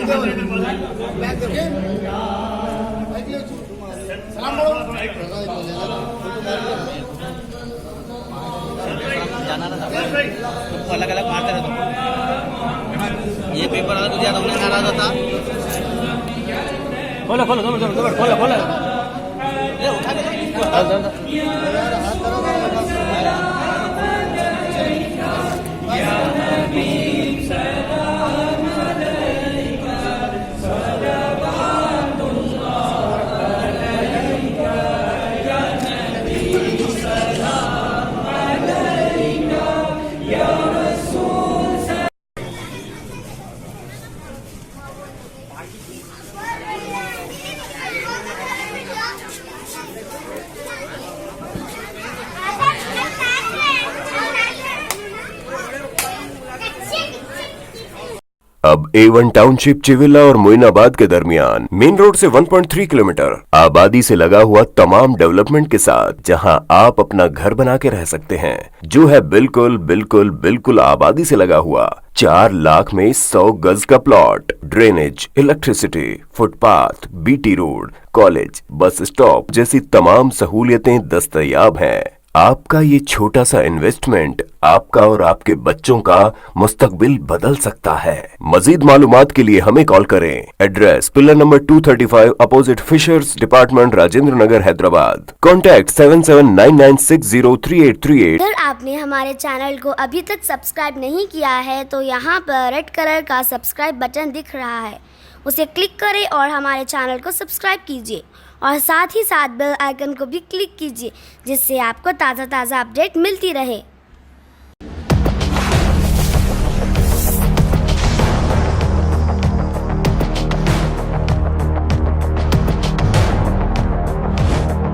तुमको अलग अलग मारते रहते हो। ये पेपर अगर तुझे तुमने नाराज होता खोलो खोलो खोलो खोलो खोलो खोलो उठा के अब A1 टाउनशिप चिविला और मोइनाबाद के दरमियान मेन रोड से 1.3 किलोमीटर आबादी से लगा हुआ तमाम डेवलपमेंट के साथ जहां आप अपना घर बना के रह सकते हैं, जो है बिल्कुल बिल्कुल बिल्कुल आबादी से लगा हुआ। 4 लाख में 100 गज का plot, drainage, electricity, footpath, BT road, college, bus stop जैसी तमाम सहूलियतें दस्तयाब हैं। आपका ये छोटा सा इन्वेस्टमेंट आपका और आपके बच्चों का मुस्तकबिल बदल सकता है। मजीद मालूमात के लिए हमें कॉल करें। Address pillar number 235 opposite fishers department, Rajendra Nagar, Hyderabad. Contact 7799603838। अगर आपने हमारे चैनल को अभी तक सब्सक्राइब नहीं किया है तो यहाँ पर रेड कलर का सब्सक्राइब बटन दिख रहा है, उसे क्लिक करें और हमारे चैनल को सब्सक्राइब कीजिए और साथ ही साथ बेल आइकन को भी क्लिक कीजिए, जिससे आपको ताज़ा अपडेट मिलती रहे।